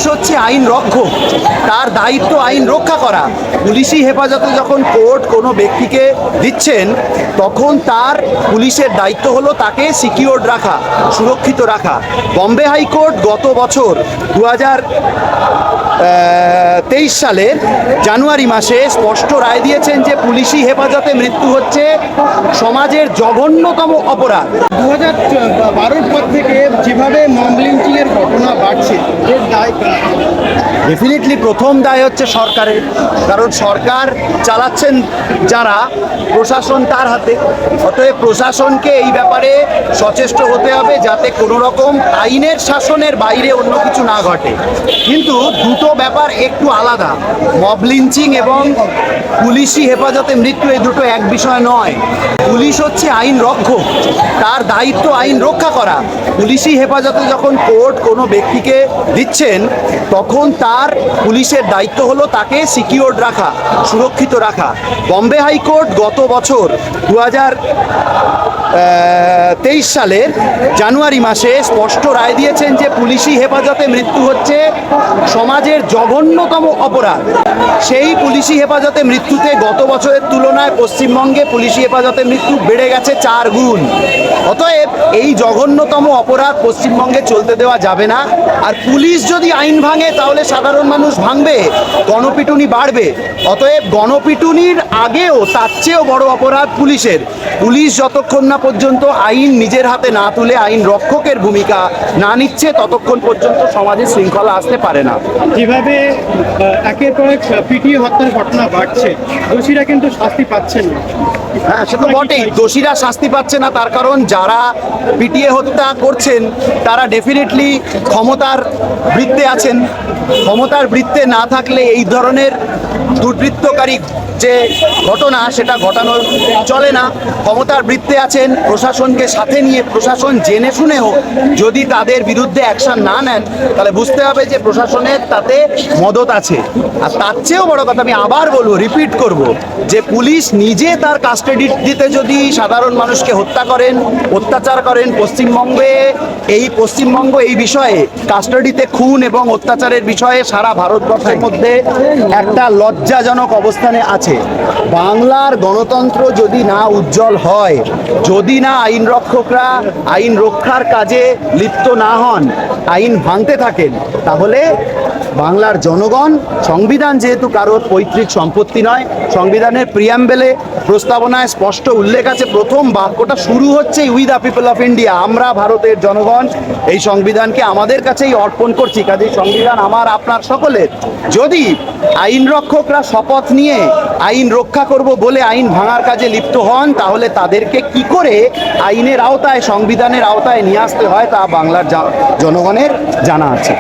Police হচ্ছে আইন রক্ষক, তার দায়িত্ব আইন রক্ষা করা। পুলিশি হেফাজতে যখন কোর্ট কোনো ব্যক্তিকে দিচ্ছেন তখন তার পুলিশের দায়িত্ব হলো তাকে সিকিউরড রাখা, সুরক্ষিত রাখা। বম্বে হাইকোর্ট গত বছর 2023 সালের জানুয়ারি মাসে স্পষ্ট রায় দিয়েছেন যে পুলিশি হেফাজতে মৃত্যু হচ্ছে সমাজের জঘন্যতম অপরাধ। 2012 পর থেকে যেভাবে মব লিঞ্চিংয়ের ঘটনা বাড়ছে, এর দায় ডেফিনেটলি প্রথম দায় হচ্ছে সরকারের, কারণ সরকার চালাচ্ছেন যারা, প্রশাসন তার হাতে। অতএব প্রশাসনকে এই ব্যাপারে সচেষ্ট হতে হবে যাতে কোনো রকম আইনের শাসনের বাইরে অন্য কিছু না ঘটে। কিন্তু দুটো ব্যাপার একটু আলাদা, মব লিঞ্চিং এবং পুলিশি হেফাজতে মৃত্যু, এই দুটো এক বিষয় নয়। পুলিশ হচ্ছে আইন রক্ষক, তার দায়িত্ব আইন রক্ষা করা। পুলিশি হেফাজতে যখন কোর্ট কোনো ব্যক্তিকে দিচ্ছেন তখন তার পুলিশের দায়িত্ব হলো তাকে সিকিউরড রাখা, সুরক্ষিত রাখা। বম্বে হাইকোর্ট গত বছর 2023 সালের জানুয়ারি মাসে স্পষ্ট রায় দিয়েছেন যে পুলিশি হেফাজতে মৃত্যু হচ্ছে সমাজের জঘন্যতম অপরাধ। সেই পুলিশি হেফাজতে মৃত্যুতে গত বছরের তুলনায় পশ্চিমবঙ্গে পুলিশি হেফাজতে মৃত্যু বেড়ে গেছে 4 গুণ। অতএব এই জঘন্যতম অপরাধ পশ্চিমবঙ্গে চলতে দেওয়া যাবে না। আর পুলিশ যদি আইন ভাঙে তাহলে সাধারণ মানুষ ভাঙবে, গণপিটুনি বাড়বে। অতএব গণপিটুনির আগেও তার চেয়েও বড় অপরাধ পুলিশের। পুলিশ যতক্ষণ না পর্যন্ত আইন নিজের হাতে না তুলে আইন রক্ষকের ভূমিকা না নিচ্ছে ততক্ষণ পর্যন্ত সমাজে শৃঙ্খলা আসতে পারে না। যেভাবে একের পর এক পিটিয়ে হত্যার ঘটনা বাড়ছে, দোষীরা কিন্তু শাস্তি পাচ্ছেন না। হ্যাঁ, সে তো বটেই, দোষীরা শাস্তি পাচ্ছে না তার কারণ যারা পিটিয়ে হত্যা করছেন তারা ডেফিনেটলি ক্ষমতার বৃত্তে আছেন। ক্ষমতার বৃত্তে না থাকলে এই ধরনের দুর্বৃত্তকারী যে ঘটনা সেটা ঘটানো চলে না। ক্ষমতার বৃত্তে আছেন, প্রশাসনকে সাথে নিয়ে প্রশাসন জেনে শুনেও যদি তাদের বিরুদ্ধে অ্যাকশন না নেন তাহলে বুঝতে হবে যে প্রশাসনের তাতে মদত আছে। আর তার চেয়েও বড় কথা আমি আবার বলবো, রিপিট করব, যে পুলিশ নিজে তার কাস্টাডিতে যদি সাধারণ মানুষকে হত্যা করেন, অত্যাচার করেন, পশ্চিমবঙ্গ এই বিষয়ে কাস্টাডিতে খুন এবং অত্যাচারের বিষয়ে সারা ভারতবর্ষের মধ্যে একটা লজ্জাজনক অবস্থানে আছে। বাংলার গণতন্ত্র যদি না উজ্জ্বল হয়, যদি না আইন রক্ষকরা আইন রক্ষার কাজে লিপ্ত না হন, আইন ভাঙতে থাকেন, তাহলে বাংলার জনগণ, সংবিধান যেহেতু কারোর পৈতৃক সম্পত্তি নয়, সংবিধানের প্রিয়াম্বেলে প্রস্তাবনায় স্পষ্ট উল্লেখ আছে, প্রথম বাক্যটা শুরু হচ্ছে we the people of India, আমরা ভারতের জনগণ এই সংবিধানকে আমাদের কাছেই অর্পণ করছি। কাজেই সংবিধান আমার আপনার সকলের। যদি আইন রক্ষকরা শপথ নিয়ে আইন রক্ষা করব বলে আইন ভাঙার কাজে লিপ্ত হন তাহলে তাদেরকে কি করে আইনের আওতায়, সংবিধানের আওতায় নিয়ে আসতে হয় তা বাংলার জনগণের জানা আছে।